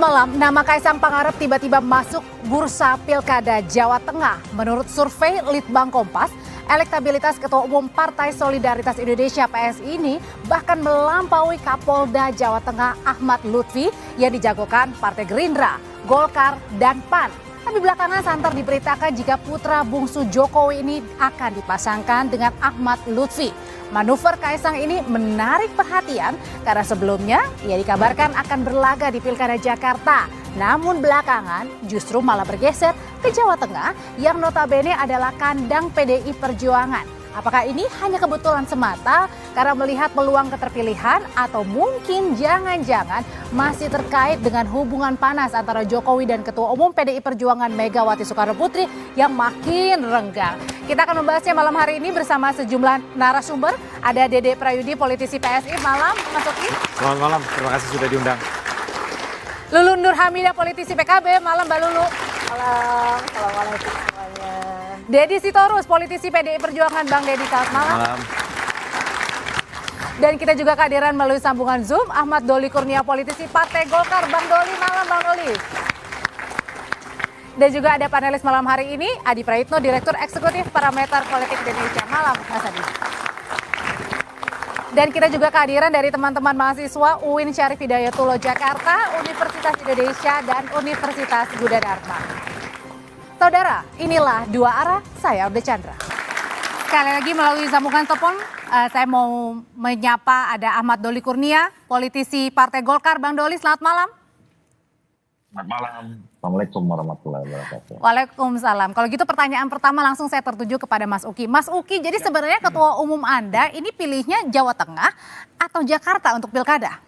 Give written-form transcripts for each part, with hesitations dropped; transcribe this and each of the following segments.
malam, nama Kaisang Pangarep tiba-tiba masuk bursa Pilkada Jawa Tengah. Menurut survei Litbang Kompas, elektabilitas Ketua Umum Partai Solidaritas Indonesia (PSI) ini bahkan melampaui Kapolda Jawa Tengah Ahmad Lutfi yang dijagokan Partai Gerindra, Golkar, dan PAN. Tapi belakangan santer diberitakan jika putra bungsu Jokowi ini akan dipasangkan dengan Ahmad Lutfi. Manuver Kaisang ini menarik perhatian karena sebelumnya ia dikabarkan akan berlaga di Pilkada Jakarta. Namun belakangan justru malah bergeser ke Jawa Tengah yang notabene adalah kandang PDI Perjuangan. Apakah ini hanya kebetulan semata karena melihat peluang keterpilihan atau mungkin jangan-jangan masih terkait dengan hubungan panas antara Jokowi dan Ketua Umum PDI Perjuangan Megawati Soekarnoputri yang makin renggang. Kita akan membahasnya malam hari ini bersama sejumlah narasumber. Ada Dede Prayudi, politisi PSI. Malam, Mas Uki. Selamat malam, terima kasih sudah diundang. Lulun Nur Hamidah, politisi PKB. Malam, Mbak Lulu. Malam, assalamualaikum semuanya. Dedi Sitorus, politisi PDI Perjuangan. Bang Dedi, selamat malam. Malam. Dan kita juga kehadiran melalui sambungan Zoom, Ahmad Doli Kurnia, politisi Partai Golkar. Bang Doli, malam Bang Doli. Dan juga ada panelis malam hari ini, Adi Praitno, Direktur Eksekutif Parameter Politik Indonesia. Malam, Mas Adi. Dan kita juga kehadiran dari teman-teman mahasiswa UIN Syarif Hidayatullah Jakarta, Universitas Indonesia, dan Universitas Budha Dharma. Saudara, inilah Dua Arah, saya Orde Chandra. Sekali lagi melalui sambungan telepon, saya mau menyapa ada Ahmad Doli Kurnia, politisi Partai Golkar. Bang Doli, selamat malam. Selamat malam. Assalamualaikum warahmatullahi wabarakatuh. Waalaikumsalam. Kalau gitu pertanyaan pertama langsung saya tertuju kepada Mas Uki. Mas Uki, jadi sebenarnya Ketua Umum Anda ini pilihnya Jawa Tengah atau Jakarta untuk pilkada?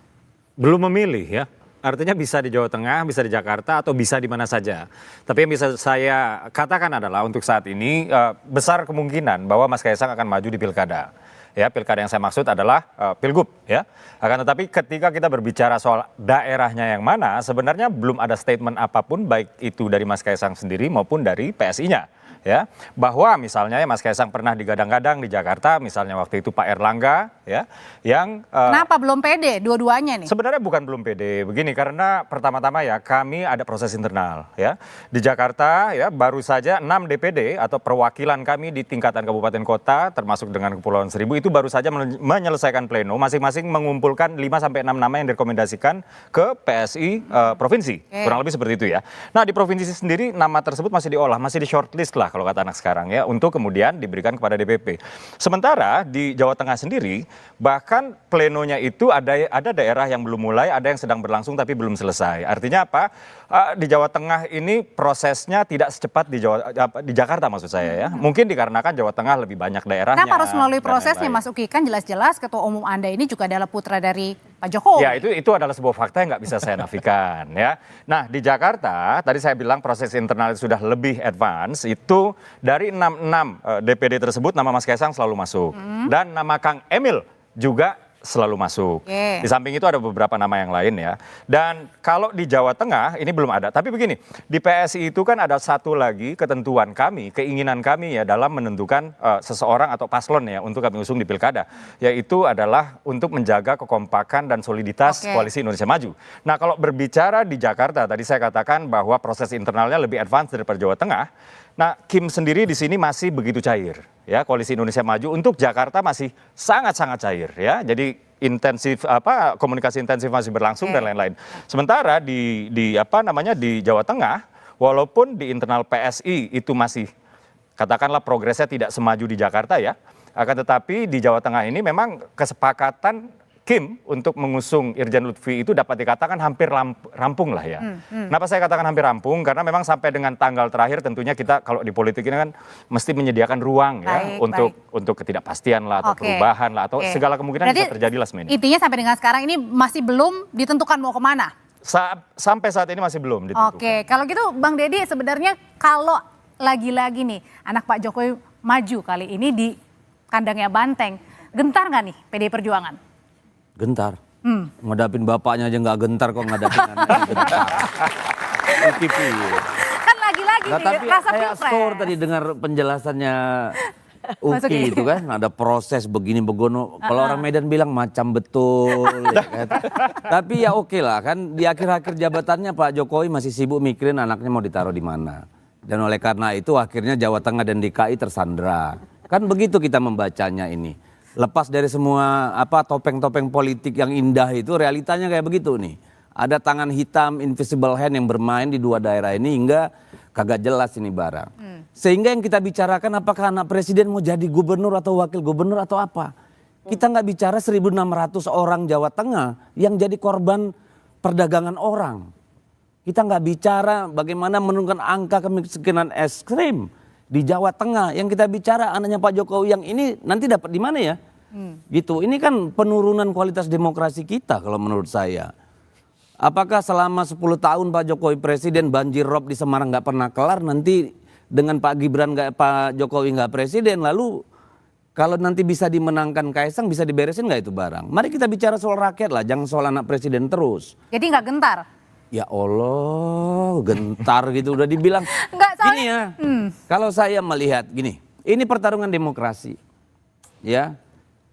Belum memilih ya, artinya bisa di Jawa Tengah, bisa di Jakarta, atau bisa di mana saja. Tapi yang bisa saya katakan adalah untuk saat ini besar kemungkinan bahwa Mas Kaisang akan maju di pilkada. Ya, pilkada yang saya maksud adalah pilgub ya. Akan tetapi ketika kita berbicara soal daerahnya yang mana, sebenarnya belum ada statement apapun baik itu dari Mas Kaisang sendiri maupun dari PSI-nya. Ya, bahwa misalnya Mas Kaisang pernah digadang-gadang di Jakarta, misalnya waktu itu Pak Erlangga, ya, yang kenapa belum pede dua-duanya nih? Sebenarnya bukan belum pede, begini karena pertama-tama ya kami ada proses internal, ya di Jakarta ya baru saja 6 DPD atau perwakilan kami di tingkatan kabupaten kota termasuk dengan Kepulauan Seribu itu baru saja menyelesaikan pleno, masing-masing mengumpulkan 5 sampai 6 nama yang direkomendasikan ke PSI provinsi, kurang lebih seperti itu ya. Nah di provinsi sendiri nama tersebut masih diolah, masih di shortlist lah kalau kata anak sekarang ya, untuk kemudian diberikan kepada DPP. Sementara di Jawa Tengah sendiri, bahkan plenonya itu ada daerah yang belum mulai, ada yang sedang berlangsung tapi belum selesai. Artinya apa? Di Jawa Tengah ini prosesnya tidak secepat di Jakarta maksud saya ya. Mungkin dikarenakan Jawa Tengah lebih banyak daerahnya. Kenapa harus melalui prosesnya Mas Uki? Kan jelas-jelas Ketua Umum Anda ini juga adalah putra dari Pak Jokowi. Ya itu adalah sebuah fakta yang nggak bisa saya nafikan ya. Nah di Jakarta tadi saya bilang proses internal itu sudah lebih advance. Itu dari 66 DPD tersebut nama Mas Kaisang selalu masuk. Dan nama Kang Emil juga selalu masuk. Di samping itu ada beberapa nama yang lain ya. Dan kalau di Jawa Tengah ini belum ada. Tapi begini, di PSI itu kan ada satu lagi ketentuan kami, keinginan kami ya dalam menentukan seseorang atau paslon ya untuk kami usung di pilkada. Yaitu adalah untuk menjaga kekompakan dan soliditas Koalisi Indonesia Maju. Nah kalau berbicara di Jakarta, tadi saya katakan bahwa proses internalnya lebih advance daripada Jawa Tengah. Nah, Kim sendiri di sini masih begitu cair, ya. Koalisi Indonesia Maju untuk Jakarta masih sangat-sangat cair, ya. Jadi komunikasi intensif masih berlangsung dan lain-lain. Sementara di Jawa Tengah, walaupun di internal PSI itu masih katakanlah progresnya tidak semaju di Jakarta ya, akan tetapi di Jawa Tengah ini memang kesepakatan Kim untuk mengusung Irjen Lutfi itu dapat dikatakan hampir rampung lah ya. Kenapa saya katakan hampir rampung? Karena memang sampai dengan tanggal terakhir tentunya kita kalau di politik ini kan mesti menyediakan ruang ya untuk ketidakpastian lah atau perubahan lah atau segala kemungkinan bisa terjadi last minute. Intinya sampai dengan sekarang ini masih belum ditentukan mau kemana? Sampai saat ini masih belum ditentukan. Oke, kalau gitu Bang Dedi sebenarnya kalau lagi-lagi nih anak Pak Jokowi maju kali ini di kandangnya Banteng, gentar nggak nih PDI Perjuangan? Gentar. Ngadapin bapaknya aja nggak gentar kok ngadapin anaknya gentar. Kan lagi-lagi nih Tapi rasa saya pilpres. skor tadi dengar penjelasannya Uki itu kan ada proses begini begono. Kalau orang Medan bilang macam betul. Ya kan? Tapi ya oke lah kan di akhir-akhir jabatannya Pak Jokowi masih sibuk mikirin anaknya mau ditaruh di mana. Dan oleh karena itu akhirnya Jawa Tengah dan DKI tersandra. Kan begitu kita membacanya ini. Lepas dari semua topeng-topeng politik yang indah itu realitanya kayak begitu nih. Ada tangan hitam invisible hand yang bermain di dua daerah ini hingga kagak jelas ini barang. Sehingga yang kita bicarakan apakah anak presiden mau jadi gubernur atau wakil gubernur atau apa. Kita nggak bicara 1.600 orang Jawa Tengah yang jadi korban perdagangan orang. Kita nggak bicara bagaimana menurunkan angka kemiskinan ekstrim di Jawa Tengah. Yang kita bicara anaknya Pak Jokowi yang ini nanti dapat di mana ya? Gitu. Ini kan penurunan kualitas demokrasi kita kalau menurut saya. Apakah selama 10 tahun Pak Jokowi presiden banjir rob di Semarang nggak pernah kelar, nanti dengan Pak Gibran Pak Jokowi nggak presiden, lalu kalau nanti bisa dimenangkan Kaisang bisa diberesin nggak itu barang? Mari kita bicara soal rakyat lah, jangan soal anak presiden terus. Jadi nggak gentar? Ya Allah, gentar gitu udah dibilang. Nggak, soalnya, Gini ya, kalau saya melihat gini, ini pertarungan demokrasi, ya.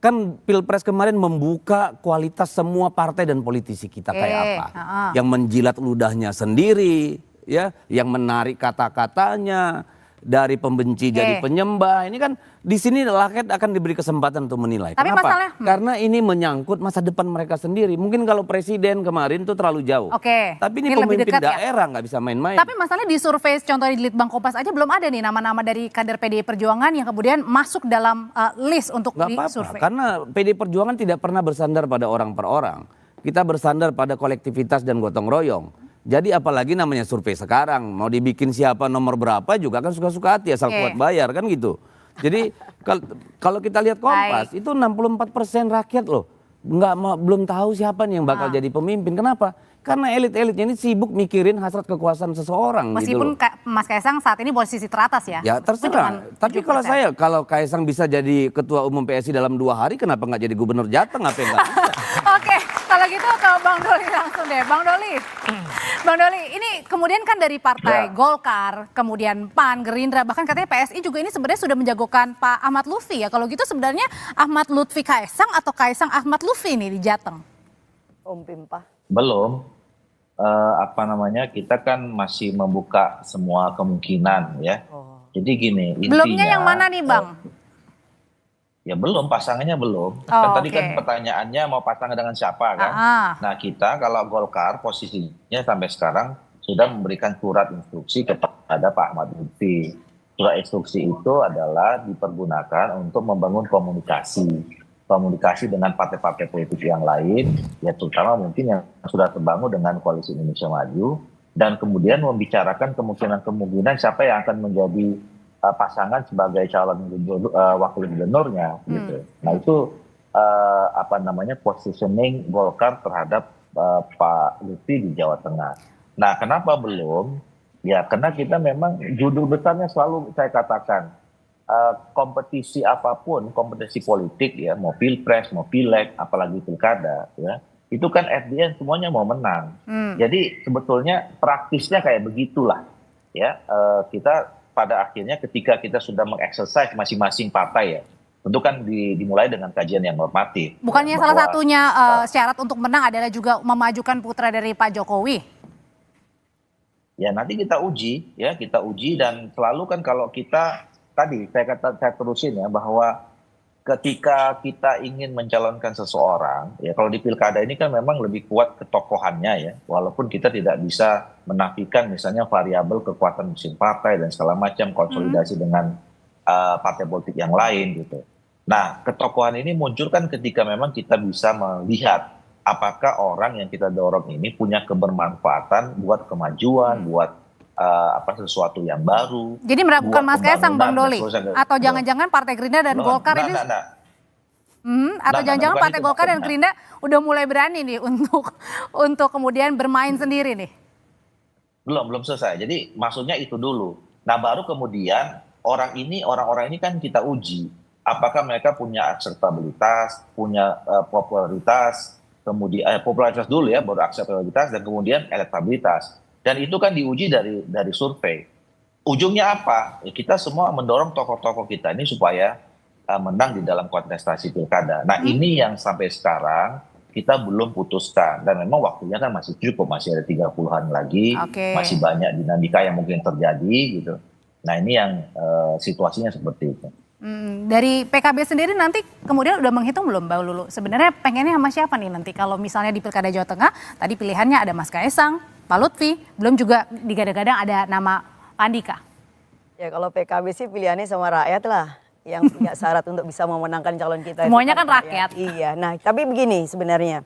Kan Pilpres kemarin membuka kualitas semua partai dan politisi kita kayak apa. Yang menjilat ludahnya sendiri, ya, yang menarik kata-katanya dari pembenci jadi penyembah. Ini kan di sini rakyat akan diberi kesempatan untuk menilai. Tapi kenapa? masalahnya, Karena ini menyangkut masa depan mereka sendiri. Mungkin kalau presiden kemarin tuh terlalu jauh. Tapi ini lebih pemimpin dekat ya? daerah nggak bisa main-main. Tapi masalahnya di survei contohnya di Litbang Kompas aja belum ada nih nama-nama dari kader PDI Perjuangan yang kemudian masuk dalam list untuk disurvei. Karena PDI Perjuangan tidak pernah bersandar pada orang per orang. Kita bersandar pada kolektivitas dan gotong royong. Jadi apalagi namanya survei sekarang. Mau dibikin siapa nomor berapa juga kan suka-suka hati asal kuat bayar kan gitu. Jadi kalau kita lihat Kompas itu 64% rakyat loh. Belum tahu siapa nih yang bakal jadi pemimpin. Kenapa? Karena elit-elitnya ini sibuk mikirin hasrat kekuasaan seseorang. Meskipun gitu loh. Mas Kaisang saat ini posisi teratas ya. Ya terserah. Tapi kalau Kaisang bisa jadi ketua umum PSI dalam 2 hari, kenapa nggak jadi gubernur Jateng? Apa yang nggak bisa? Oke, kalau gitu ke Bang Doli langsung deh. Bang Doli, ini kemudian kan dari partai Golkar, kemudian PAN, Gerindra, bahkan katanya PSI juga ini sebenarnya sudah menjagokan Pak Ahmad Lutfi ya. Kalau gitu sebenarnya Ahmad Lutfi Kaisang atau Kaisang Ahmad Lutfi nih di Jateng? Pimpah. Belum. Kita kan masih membuka semua kemungkinan ya. Jadi gini, Belumnya yang mana nih Bang? Ya belum, pasangannya belum. Tadi kan pertanyaannya mau pasangan dengan siapa kan. Nah kita kalau Golkar posisinya sampai sekarang sudah memberikan surat instruksi kepada Pak Ahmad Lutfi. Surat instruksi itu adalah dipergunakan untuk membangun komunikasi dengan partai-partai politik yang lain, ya terutama mungkin yang sudah terbangun dengan Koalisi Indonesia Maju, dan kemudian membicarakan kemungkinan siapa yang akan menjadi pasangan sebagai calon wakil gubernurnya, gitu. Nah itu positioning Golkar terhadap Pak Lutfi di Jawa Tengah. Nah kenapa belum? Ya karena kita memang judul besarnya selalu saya katakan. Kompetisi apapun, kompetisi politik ya, mau pilpres, mau pileg, apalagi pilkada ya, itu kan at the end semuanya mau menang. Jadi sebetulnya praktisnya kayak begitulah ya. Kita pada akhirnya ketika kita sudah mengeksersis masing-masing partai ya, tentu kan dimulai dengan kajian yang normatif. Bukannya salah satunya syarat untuk menang adalah juga memajukan putra dari Pak Jokowi? Ya nanti kita uji dan selalu kan kalau kita tadi saya terusin ya bahwa ketika kita ingin mencalonkan seseorang ya, kalau di pilkada ini kan memang lebih kuat ketokohannya ya, walaupun kita tidak bisa menafikan misalnya variabel kekuatan mesin partai dan segala macam konsolidasi dengan partai politik yang lain gitu. Nah ketokohan ini muncul kan ketika memang kita bisa melihat apakah orang yang kita dorong ini punya kebermanfaatan buat kemajuan, buat sesuatu yang baru. Jadi meragukan Mas Kaisang, Bang Doli, atau jangan-jangan Partai Gerindra dan Golkar ini? Atau jangan-jangan Partai Golkar dan Gerindra udah mulai berani nih untuk kemudian bermain sendiri nih? Belum selesai. Jadi maksudnya itu dulu. Nah baru kemudian orang-orang ini kan kita uji apakah mereka punya akseptabilitas, punya popularitas, kemudian popularitas dulu ya, baru akseptabilitas dan kemudian elektabilitas. Dan itu kan diuji dari survei. ujungnya apa? Ya, kita semua mendorong tokoh-tokoh kita ini supaya menang di dalam kontestasi pilkada. Nah ini yang sampai sekarang kita belum putuskan dan memang waktunya kan masih cukup, masih ada 30-an lagi, Oke. masih banyak dinamika yang mungkin terjadi gitu. Nah ini yang situasinya seperti itu. Dari PKB sendiri nanti kemudian udah menghitung belum Mbak Lulu? Sebenarnya pengennya sama siapa nih nanti kalau misalnya di Pilkada Jawa Tengah, tadi pilihannya ada Mas Kaesang, Pak Lutfi, belum juga digadang-gadang ada nama Pak Andika. Ya kalau PKB sih pilihannya sama rakyat lah. Yang punya syarat untuk bisa memenangkan calon kita. Semuanya kan rakyat. Iya, nah tapi begini sebenarnya.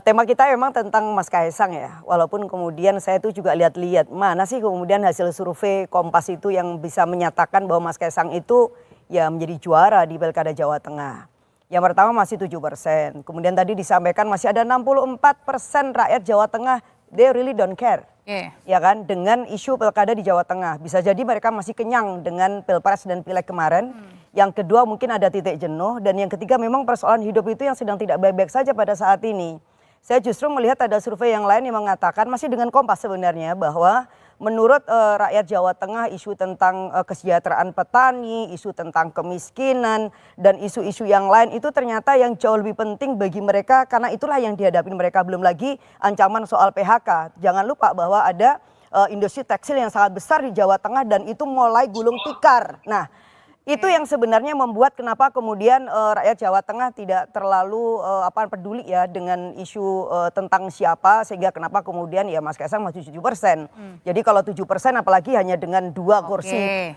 Tema kita memang tentang Mas Kaesang ya. Walaupun kemudian saya tuh juga lihat-lihat mana sih kemudian hasil survei Kompas itu yang bisa menyatakan bahwa Mas Kaesang itu ya menjadi juara di Pilkada Jawa Tengah. Yang pertama masih 7%. Kemudian tadi disampaikan masih ada 64% rakyat Jawa Tengah, they really don't care. Ya kan, dengan isu pilkada di Jawa Tengah. Bisa jadi mereka masih kenyang dengan pilpres dan pileg kemarin. Yang kedua mungkin ada titik jenuh. Dan yang ketiga memang persoalan hidup itu yang sedang tidak baik-baik saja pada saat ini. Saya justru melihat ada survei yang lain yang mengatakan, masih dengan Kompas sebenarnya, bahwa menurut rakyat Jawa Tengah isu tentang kesejahteraan petani, isu tentang kemiskinan, dan isu-isu yang lain itu ternyata yang jauh lebih penting bagi mereka karena itulah yang dihadapi mereka. Belum lagi ancaman soal PHK. Jangan lupa bahwa ada industri tekstil yang sangat besar di Jawa Tengah dan itu mulai gulung tikar. Nah, itu yang sebenarnya membuat kenapa kemudian rakyat Jawa Tengah tidak terlalu peduli ya dengan isu tentang siapa, sehingga kenapa kemudian ya Mas Kaesang masih 7%. Jadi kalau 7% apalagi hanya dengan 2 kursi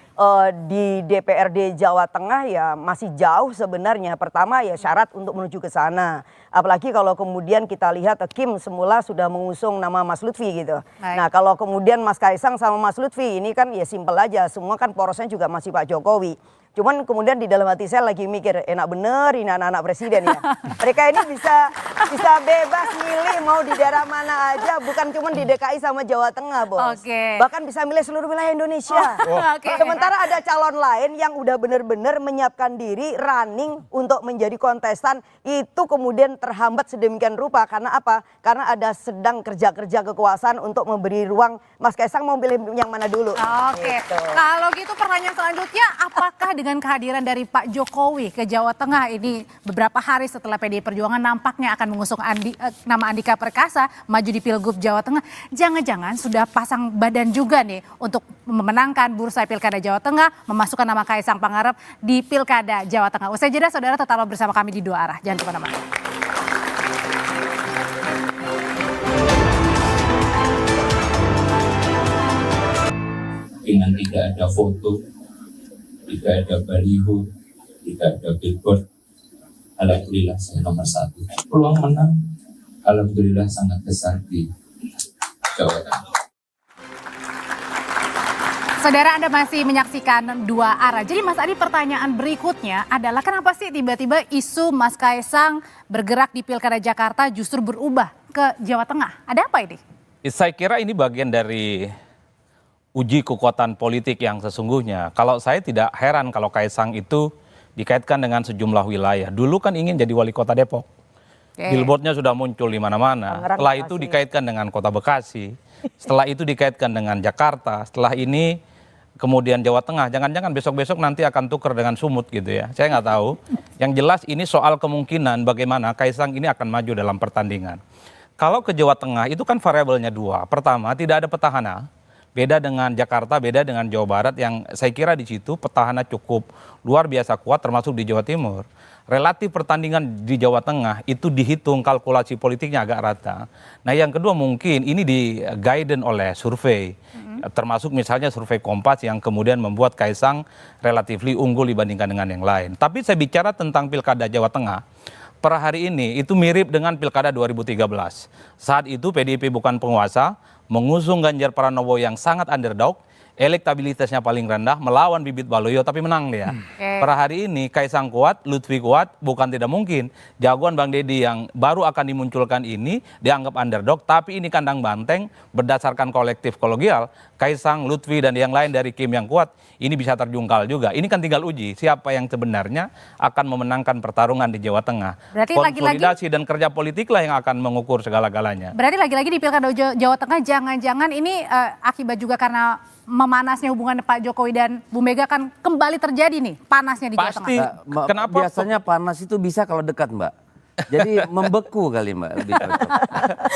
di DPRD Jawa Tengah ya masih jauh sebenarnya. Pertama ya syarat untuk menuju ke sana. Apalagi kalau kemudian kita lihat Kim semula sudah mengusung nama Mas Lutfi gitu. Nah kalau kemudian Mas Kaesang sama Mas Lutfi ini kan ya simpel aja, semua kan porosnya juga masih Pak Jokowi. Cuman kemudian di dalam hati saya lagi mikir, enak bener ini anak-anak presiden ya. Mereka ini bisa bebas milih mau di daerah mana aja, bukan cuma di DKI sama Jawa Tengah, Bos. Bahkan bisa milih seluruh wilayah Indonesia. Sementara ada calon lain yang udah bener-bener menyiapkan diri running untuk menjadi kontestan, itu kemudian terhambat sedemikian rupa. Karena apa? Karena ada sedang kerja-kerja kekuasaan untuk memberi ruang. Mas Kaesang mau pilih yang mana dulu? Gitu. Kalau gitu pertanyaan selanjutnya, apakah dengan kehadiran dari Pak Jokowi ke Jawa Tengah ini beberapa hari setelah PDI Perjuangan nampaknya akan mengusung nama Andika Perkasa maju di Pilgub Jawa Tengah, jangan-jangan sudah pasang badan juga nih untuk memenangkan bursa Pilkada Jawa Tengah, memasukkan nama Kaesang Pangarep di Pilkada Jawa Tengah. Usai jeda saudara tetaplah bersama kami di Dua Arah, jangan kemana-mana. Dengan tidak ada foto, tidak ada baliho, tidak ada billboard, alhamdulillah saya nomor 1. Peluang menang, alhamdulillah sangat besar di Jawa Tengah. Saudara, Anda masih menyaksikan Dua Arah. Jadi Mas Adi, pertanyaan berikutnya adalah kenapa sih tiba-tiba isu Mas Kaesang bergerak di Pilkada Jakarta justru berubah ke Jawa Tengah? Ada apa ini? Saya kira ini bagian dari uji kekuatan politik yang sesungguhnya. Kalau saya tidak heran kalau Kaesang itu dikaitkan dengan sejumlah wilayah. Dulu kan ingin jadi wali kota Depok. Billboardnya sudah muncul di mana-mana. Setelah itu dikaitkan dengan kota Bekasi. Setelah itu dikaitkan dengan Jakarta. Setelah ini kemudian Jawa Tengah. Jangan-jangan besok-besok nanti akan tuker dengan Sumut gitu ya. Saya nggak tahu. Yang jelas ini soal kemungkinan bagaimana Kaesang ini akan maju dalam pertandingan. Kalau ke Jawa Tengah itu kan variabelnya 2. Pertama, tidak ada petahana. Beda dengan Jakarta, beda dengan Jawa Barat yang saya kira di situ petahana cukup luar biasa kuat termasuk di Jawa Timur. Relatif pertandingan di Jawa Tengah itu dihitung kalkulasi politiknya agak rata. Nah yang kedua mungkin ini di-guidance oleh survei. Termasuk misalnya survei Kompas yang kemudian membuat Kaesang relatif unggul dibandingkan dengan yang lain. Tapi saya bicara tentang Pilkada Jawa Tengah. Per hari ini itu mirip dengan Pilkada 2013. Saat itu PDIP bukan penguasa, mengusung Ganjar Pranowo yang sangat underdog, elektabilitasnya paling rendah, melawan Bibit Waluyo tapi menang dia. Per hari ini Kaesang kuat, Lutfi kuat, bukan tidak mungkin jagoan Bang Deddy yang baru akan dimunculkan ini dianggap underdog, tapi ini kandang banteng berdasarkan kolektif kolegial. Kaesang, Lutfi dan yang lain dari Kim yang kuat, ini bisa terjungkal juga. Ini kan tinggal uji siapa yang sebenarnya akan memenangkan pertarungan di Jawa Tengah. Berarti konsolidasi dan kerja politik lah yang akan mengukur segala-galanya. Berarti lagi-lagi di Pilkada Jawa Tengah jangan-jangan ini akibat juga karena memanasnya hubungan Pak Jokowi dan Bu Mega kan kembali terjadi nih panasnya di Jawa Pasti. Tengah. Kenapa? Biasanya panas itu bisa kalau dekat, Mbak. Jadi membeku kali, Mbak. Lebih cocok.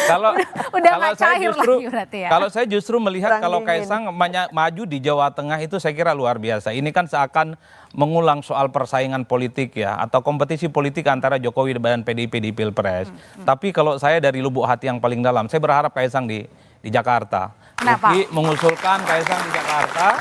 Kalau Udah kalau nggak saya cair justru lagi berarti ya. kalau saya justru melihat Perang kalau dingin. Kaisang maju di Jawa Tengah itu saya kira luar biasa. Ini kan seakan mengulang soal persaingan politik ya atau kompetisi politik antara Jokowi dan PDIP di Pilpres. Tapi kalau saya dari lubuk hati yang paling dalam, saya berharap Kaisang di Jakarta. Kenapa? Uki mengusulkan Kaisang di Jakarta,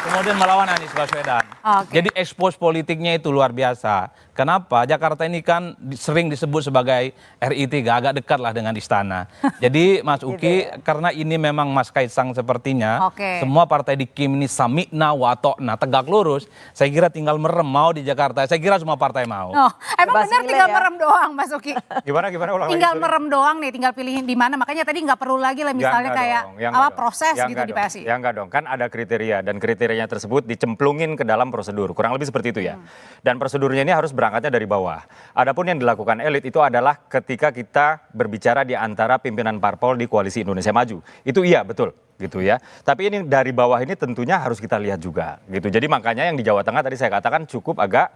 kemudian melawan Anies Baswedan. Oke. Jadi expose politiknya itu luar biasa. Kenapa? Jakarta ini kan sering disebut sebagai RI3, agak dekat lah dengan istana. Jadi Mas Uki, karena ini memang Mas Kaisang sepertinya, Oke. semua partai di Kim ini samikna watokna, tegak lurus. Saya kira tinggal merem mau di Jakarta. Saya kira semua partai mau. Oh, emang Bebas benar milih tinggal ya. merem doang Mas Uki. Gimana ulang lagi, Tinggal sorry. merem doang nih, tinggal pilih di mana. Makanya tadi nggak perlu lagi lah misalnya Ya enggak kayak dong, ya enggak dong. proses Ya gitu enggak di dong. PSI. Ya enggak dong, kan ada kriteria dan kriterianya tersebut dicemplungin ke dalam prosedur. Kurang lebih seperti itu ya. Dan prosedurnya ini harus berangkatnya dari bawah. Adapun yang dilakukan elit itu adalah ketika kita berbicara di antara pimpinan parpol di Koalisi Indonesia Maju. Itu iya betul gitu ya. Tapi ini dari bawah ini tentunya harus kita lihat juga gitu. Jadi makanya yang di Jawa Tengah tadi saya katakan cukup agak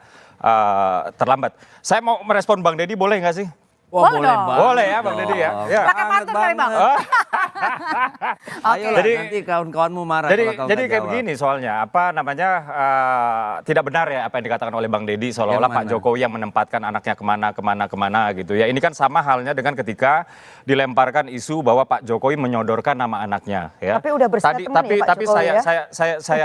terlambat. Saya mau merespon Bang Deddy, boleh nggak sih? Wah, Boleh boleh dong. banget Boleh ya, Bang dong. Deddy ya? Ya. Pakai pantun kali, Bang. Banget. Oke. Ayolah, Jadi- nanti kawan-kawanmu marah Jadi, kalau kau jadi nggak kayak jawab. begini soalnya, apa namanya, tidak benar ya apa yang dikatakan oleh Bang Deddy seolah-olah Yang Pak mana? Jokowi yang menempatkan anaknya kemana gitu ya. Ini kan sama halnya dengan ketika dilemparkan isu bahwa Pak Jokowi menyodorkan nama anaknya ya. Tapi udah bersama teman ya Pak tapi Jokowi ya?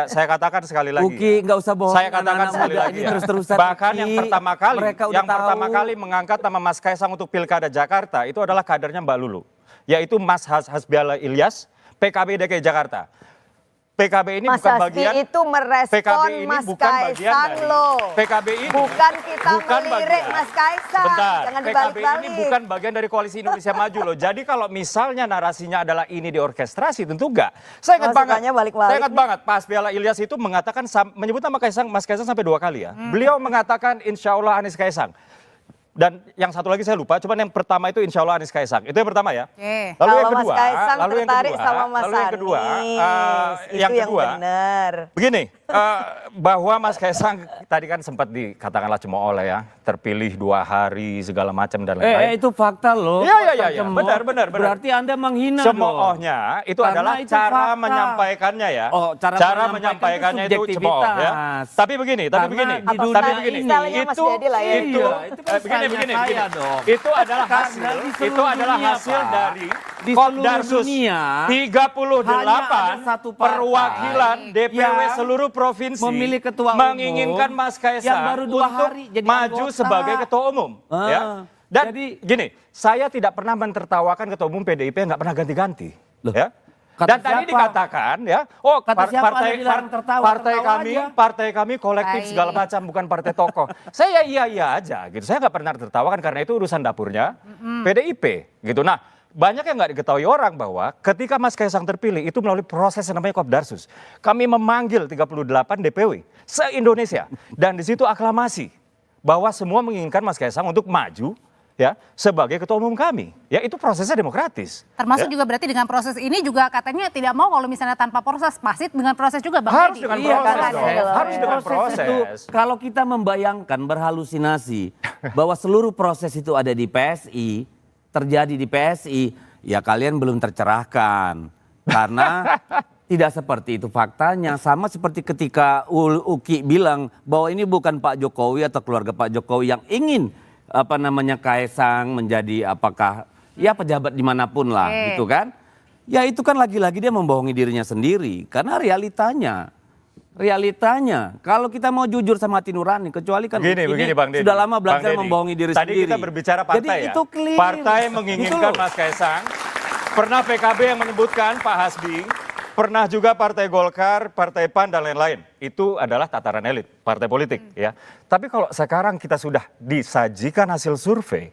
saya katakan sekali lagi. Uki, nggak usah bohong. Saya katakan sekali lagi Ini ya. terus-terusan. Bahkan Uki. yang pertama Mereka kali udah tahu. mengangkat nama Mas Kaisang untuk Pilkada Jakarta itu adalah kadernya Mbak Lulu, yaitu Mas Hasbiala Ilyas, PKB DKI Jakarta. PKB ini Mas bukan Hasbi bagian itu merespon PKB ini Mas bukan bagian Kaisang dari loh. PKB ini Bukan kita bukan melirik bagian. Mas Kaisang. Bentar, Jangan PKB dibalik-balik. ini bukan bagian dari Koalisi Indonesia Maju loh. Jadi kalau misalnya narasinya adalah ini diorkestrasi, tentu enggak. Saya ingat Oh, banget. sukanya balik-balik Saya ingat nih. banget Pak Hasbiala Ilyas itu mengatakan menyebut nama Mas Kaisang sampai 2 kali ya. Beliau mengatakan insya Allah Anies Kaisang. Dan yang satu lagi saya lupa, cuman yang pertama itu insya Allah Anies Kaisang. Itu yang pertama ya. Oke. Lalu yang Kalau Mas kedua, Kaisang lalu yang tertarik kedua, sama Mas lalu yang kedua, Anies. Itu yang yang kedua, benar. begini, bahwa Mas Kaisang tadi kan sempat dikatakanlah cemooh ya, terpilih 2 hari segala macam dan lain-lain. Itu fakta loh. Iya, Cemooh. benar. Berarti Anda menghina dong. Cemoohnya itu Karena adalah itu cara fakta. menyampaikannya ya. Oh, cara menyampaikannya itu itu cemooh ya. subjektivitas. Tapi begini, Karena di dunia tapi begini. ini- Stylenya Mas Deddy lah ya. Itu, Iya, itu kan begini, stylenya saya dong. Itu adalah Karena hasil, di itu seluruh adalah dunia, hasil Pak. dari Di seluruh Kopdarsus dunia, 38 hanya ada satu partai perwakilan DPW yang seluruh provinsi memilih ketua umum menginginkan Mas Kaisang yang baru 2 untuk hari jadi maju anggota. sebagai ketua umum. Ya. Dan Jadi- gini, saya tidak pernah mentertawakan ketua umum PDIP yang nggak pernah ganti-ganti. Loh, Ya. kata Dan tadi siapa? dikatakan ya, oh Kata siapa Anda dilarang tertawa? Tertawa aja. partai kami kolektif Baik. segala macam, bukan partai tokoh. Saya iya aja gitu. Saya nggak pernah tertawakan karena itu urusan dapurnya PDIP gitu. Nah, banyak yang nggak diketahui orang bahwa ketika Mas Kaisang terpilih itu melalui proses yang namanya Kopdarsus. Kami memanggil 38 DPW se-Indonesia dan di situ aklamasi bahwa semua menginginkan Mas Kaisang untuk maju ya sebagai ketua umum kami. Ya itu prosesnya demokratis. Termasuk Ya. juga berarti dengan proses ini juga katanya tidak mau kalau misalnya tanpa proses, pasti dengan proses juga Bang Harus Deddy. dengan Iya, proses kan, dong. ada loh, Harus ya. dengan proses. itu kalau kita membayangkan berhalusinasi bahwa seluruh proses itu ada di PSI, terjadi di PSI, ya kalian belum tercerahkan. Karena tidak seperti itu faktanya. Sama seperti ketika Uki bilang bahwa ini bukan Pak Jokowi atau keluarga Pak Jokowi yang ingin Kaisang menjadi apakah ya pejabat dimanapun lah Oke. gitu kan. Ya itu kan lagi-lagi dia membohongi dirinya sendiri. Karena realitanya kalau kita mau jujur sama hati nurani, kecuali kan Begini Bang Deddy. sudah lama belajar Bang Deddy. membohongi diri Tadi sendiri. kita berbicara partai Jadi ya. itu clear. Partai Gitu menginginkan loh. Mas Kaisang. Pernah PKB yang menyebutkan Pak Hasbi. Pernah juga Partai Golkar, Partai PAN dan lain-lain. Itu adalah tataran elit, partai politik ya. Tapi kalau sekarang kita sudah disajikan hasil survei,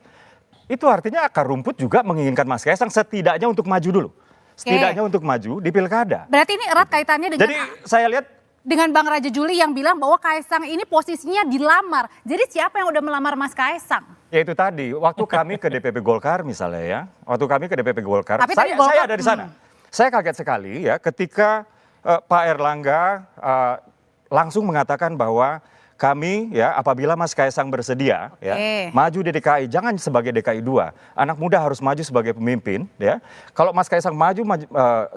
itu artinya akar rumput juga menginginkan Mas Kaisang setidaknya untuk maju dulu. Setidaknya untuk maju di pilkada. Berarti ini erat kaitannya dengan Jadi saya lihat dengan Bang Raja Juli yang bilang bahwa Kaisang ini posisinya dilamar. Jadi siapa yang udah melamar Mas Kaisang? ya itu tadi, waktu kami ke DPP Golkar misalnya ya, waktu kami ke DPP Golkar, Tapi tadi saya Golkar- ada di sana. Saya kaget sekali ya ketika Pak Erlangga langsung mengatakan bahwa kami ya apabila Mas Kaisang bersedia ya maju di DKI, jangan sebagai DKI 2. Anak muda harus maju sebagai pemimpin ya. Kalau Mas Kaisang maju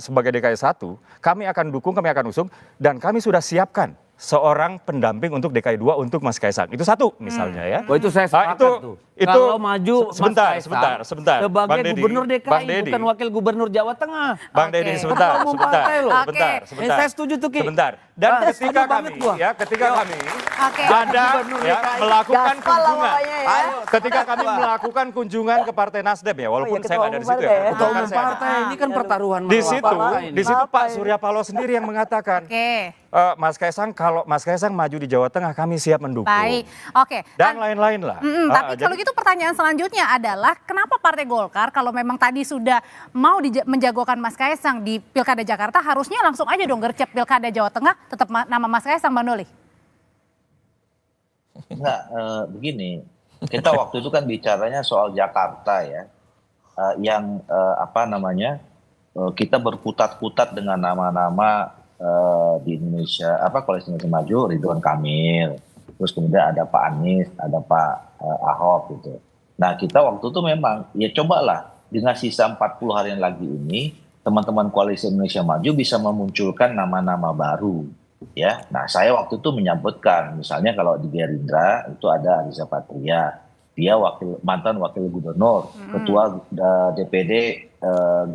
sebagai DKI 1, kami akan dukung, kami akan usung dan kami sudah siapkan seorang pendamping untuk DKI 2 untuk Mas Kaisang. Itu satu misalnya ya. Oh itu saya sepakat tuh. Itu Kalau maju sebentar, Mas Kaisang sebentar. sebagai Bang Deddy, gubernur Bang DKI Deddy. bukan wakil gubernur Jawa Tengah. Bang Deddy sebentar, Ketua umum sebentar, partai loh. sebentar, Oke. sebentar. Saya setuju tuh, Ki. Sebentar. Dan Ah, ketika setuju banget kami gua. ya, ketika kami Oke. ada Gubernur ya DKI. melakukan Gaspal lah kunjungan. pokoknya ya. Ayo, Ketika kami melakukan kunjungan ke Partai Nasdem ya, walaupun iya, saya ketua nggak ada di umum situ ya. partai ya. Ketua Bahkan umum saya ada. partai ini kan pertaruhan Di marwah situ, partai ini. di situ Pak Apa Surya Paloh sendiri yang mengatakan, Oke. Mas Kaisang kalau Mas Kaisang maju di Jawa Tengah kami siap mendukung. Baik. Oke. Dan lain-lain lah. Tapi kalau gitu pertanyaan selanjutnya adalah kenapa Partai Golkar kalau memang tadi sudah mau menjagokan Mas Kaisang di Pilkada Jakarta harusnya langsung aja dong gercep Pilkada Jawa Tengah tetap nama Mas Kaisang, Bang Doli? Enggak, begini, kita waktu itu kan bicaranya soal Jakarta ya, yang apa namanya, kita berkutat-kutat dengan nama-nama di Indonesia, Koalisi Indonesia Maju, Ridwan Kamil, terus kemudian ada Pak Anies, ada Pak Ahok gitu. Nah kita waktu itu memang, ya cobalah dengan sisa 40 hari lagi ini, teman-teman Koalisi Indonesia Maju bisa memunculkan nama-nama baru. Ya, nah saya waktu itu menyebutkan, misalnya kalau di Gerindra itu ada Riza Patria, dia mantan wakil gubernur, ketua DPD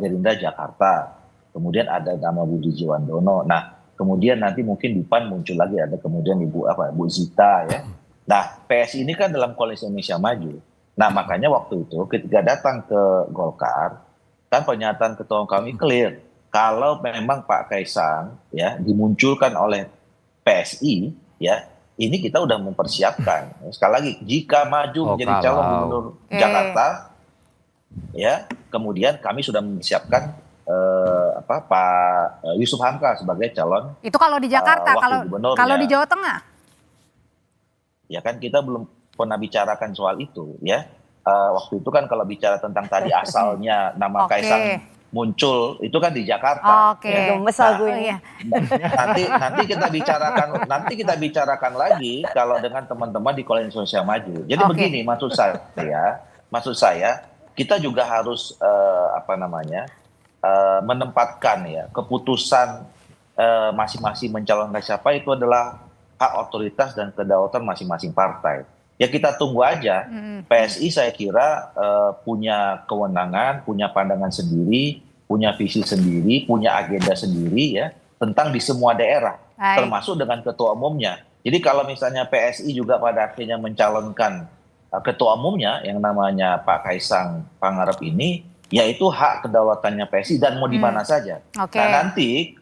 Gerindra Jakarta, kemudian ada nama Budi Jiwandono. Nah, kemudian nanti mungkin di PAN muncul lagi ada kemudian Bu Zita ya. Nah, PSI ini kan dalam Koalisi Indonesia Maju. Nah, makanya waktu itu ketika datang ke Golkar, kan pernyataan ketua kami clear. Kalau memang Pak Kaisang ya dimunculkan oleh PSI ya, ini kita udah mempersiapkan. Sekali lagi, jika maju menjadi calon gubernur Jakarta ya, kemudian kami sudah mempersiapkan Pak Yusuf Hamka sebagai calon. Itu kalau di Jakarta, kalau di Jawa Tengah? Ya kan kita belum pernah bicarakan soal itu ya. Waktu itu kan kalau bicara tentang tadi asalnya nama Kaisang muncul itu kan di Jakarta. Oke. Ya. Gemes aku ini. Nanti kita bicarakan lagi kalau dengan teman-teman di Koalisi Indonesia Maju. Jadi begini maksud saya kita juga harus menempatkan ya keputusan masing-masing mencalonkan siapa itu adalah hak otoritas dan kedaulatan masing-masing partai. Ya kita tunggu aja. PSI saya kira punya kewenangan, punya pandangan sendiri, punya visi sendiri, punya agenda sendiri ya tentang di semua daerah, termasuk dengan ketua umumnya. Jadi kalau misalnya PSI juga pada akhirnya mencalonkan ketua umumnya yang namanya Pak Kaisang Pangarep ini, yaitu hak kedaulatannya PSI dan mau di mana saja. Nah nanti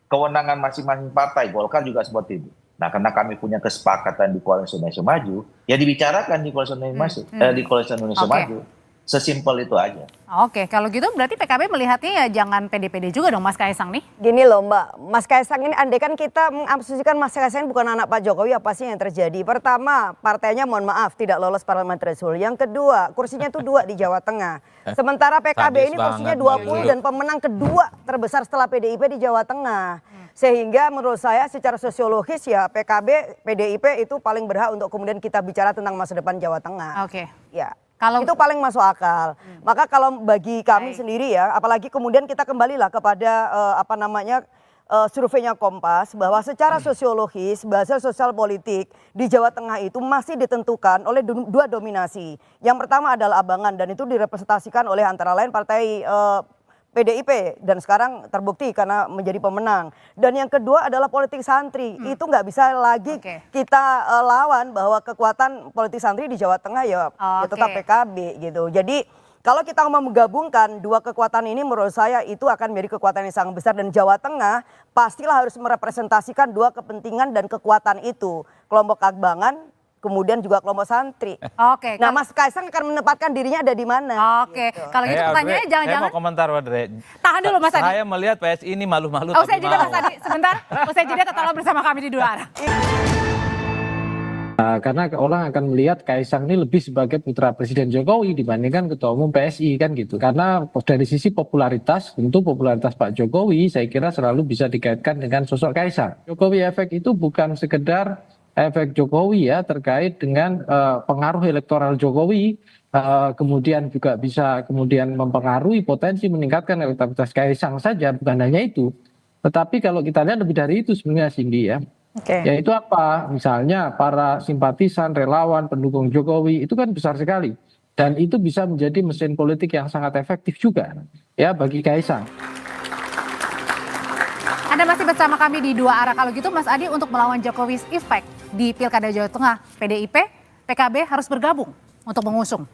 kewenangan masing-masing partai, Golkar juga seperti itu. Nah, karena kami punya kesepakatan di Koalisi Indonesia Maju, ya dibicarakan di Koalisi Indonesia Maju. Sesimpel itu aja. Oke, kalau gitu berarti PKB melihatnya ya jangan pede-pede juga dong Mas Kaisang nih. Gini loh Mbak, Mas Kaisang ini andai kan kita mengasumsikan Mas Kaisang bukan anak Pak Jokowi, apa sih yang terjadi? Pertama, partainya mohon maaf tidak lolos parliamentary threshold. Yang kedua, kursinya itu 2 di Jawa Tengah. Sementara PKB ini kursinya 20 dan pemenang kedua terbesar setelah PDIP di Jawa Tengah. Sehingga menurut saya secara sosiologis ya PKB, PDIP itu paling berhak untuk kemudian kita bicara tentang masa depan Jawa Tengah. Oke. Ya. Itu paling masuk akal. Maka kalau bagi kami sendiri ya, apalagi kemudian kita kembalilah kepada surveinya Kompas bahwa secara sosiologis, bahasa sosial politik di Jawa Tengah itu masih ditentukan oleh 2 dominasi. Yang pertama adalah Abangan dan itu direpresentasikan oleh antara lain partai PDIP dan sekarang terbukti karena menjadi pemenang. Dan yang kedua adalah politik santri. Itu nggak bisa lagi kita lawan bahwa kekuatan politik santri di Jawa Tengah ya tetap PKB gitu. Jadi kalau kita mau menggabungkan 2 kekuatan ini menurut saya itu akan menjadi kekuatan yang sangat besar dan Jawa Tengah pastilah harus merepresentasikan 2 kepentingan dan kekuatan itu. Kelompok Abangan kemudian juga kelompok santri. Oke. Nah, Mas Kaisang akan menempatkan dirinya ada di mana? Oke. Kalau gitu pertanyaannya jangan-jangan. Saya mau komentar, Wadre. Tahan dulu Mas Adi. Saya melihat PSI ini malu-malu. Usai jeda Mas Adi, sebentar. Usai jeda tetaplah bersama kami di Dua Arah. Karena orang akan melihat Kaisang ini lebih sebagai putra Presiden Jokowi dibandingkan Ketua Umum PSI kan gitu. Karena dari sisi popularitas, tentu popularitas Pak Jokowi saya kira selalu bisa dikaitkan dengan sosok Kaisang. Jokowi efek itu bukan sekedar efek Jokowi ya terkait dengan pengaruh elektoral Jokowi, kemudian juga bisa kemudian mempengaruhi potensi meningkatkan elektabilitas Kaisang saja, bukan hanya itu. Tetapi kalau kita lihat lebih dari itu sebenarnya Cindy ya. Yaitu apa? Misalnya para simpatisan, relawan, pendukung Jokowi itu kan besar sekali. Dan itu bisa menjadi mesin politik yang sangat efektif juga ya bagi Kaisang. Anda masih bersama kami di Dua Arah. Kalau gitu Mas Adi, untuk melawan Jokowi's effect di Pilkada Jawa Tengah, PDIP, PKB harus bergabung untuk mengusung.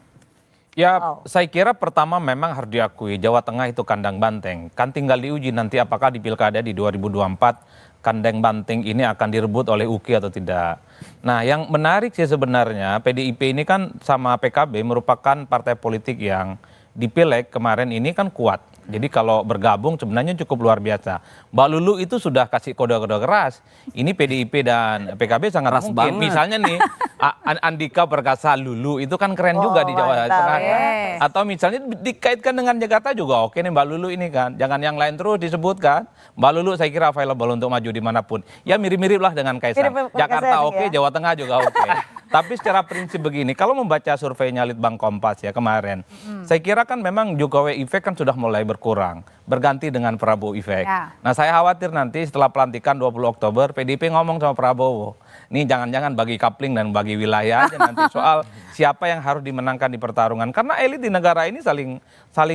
Ya, saya kira pertama memang harus diakui Jawa Tengah itu kandang banteng. Kan tinggal diuji nanti apakah di Pilkada di 2024 kandang banteng ini akan direbut oleh UKI atau tidak. Nah, yang menarik sih sebenarnya PDIP ini kan sama PKB merupakan partai politik yang di Pileg kemarin ini kan kuat. Jadi kalau bergabung sebenarnya cukup luar biasa. Mbak Lulu itu sudah kasih kode-kode keras. Ini PDIP dan PKB sangat Keras mungkin. banget. Misalnya nih Andika Perkasa Lulu itu kan keren juga di Jawa mantap, Tengah. yes. Atau misalnya dikaitkan dengan Jakarta juga oke nih Mbak Lulu ini kan. Jangan yang lain terus disebutkan. Mbak Lulu saya kira available untuk maju dimanapun. Ya mirip-mirip lah dengan Kaisang. Mirip Jakarta Kaisang, oke, ya. Jawa Tengah juga oke. Tapi secara prinsip begini, kalau membaca surveinya Litbang Kompas ya kemarin, saya kira kan memang Jokowi effect kan sudah mulai berkurang, berganti dengan Prabowo effect. Ya. Nah saya khawatir nanti setelah pelantikan 20 Oktober, PDIP ngomong sama Prabowo, nih jangan-jangan bagi kapling dan bagi wilayah aja nanti soal siapa yang harus dimenangkan di pertarungan. Karena elit di negara ini saling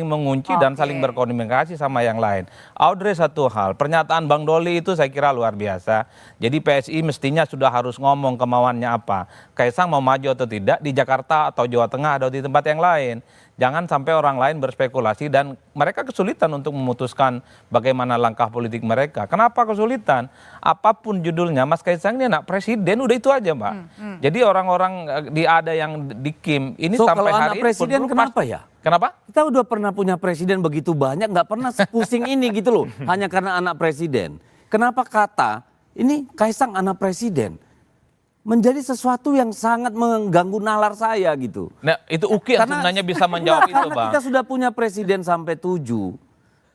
mengunci dan saling berkomunikasi sama yang lain. Audrey satu hal, pernyataan Bang Doli itu saya kira luar biasa. Jadi PSI mestinya sudah harus ngomong kemauannya apa. Kaisang mau maju atau tidak di Jakarta atau Jawa Tengah atau di tempat yang lain. Jangan sampai orang lain berspekulasi dan mereka kesulitan untuk memutuskan bagaimana langkah politik mereka. Kenapa kesulitan? Apapun judulnya, Mas Kaisang ini anak presiden, udah itu aja Mbak. Jadi orang-orang ada yang di Kim ini So, sampai kalau hari anak ini presiden pun kenapa ya? Kenapa? Kita udah pernah punya presiden begitu banyak, nggak pernah sepusing ini gitu loh. Hanya karena anak presiden. Kenapa kata ini Kaisang anak presiden? Menjadi sesuatu yang sangat mengganggu nalar saya gitu. Nah, itu UKI yang sebenarnya bisa menjawab itu, Karena Bang. kita sudah punya presiden sampai 7.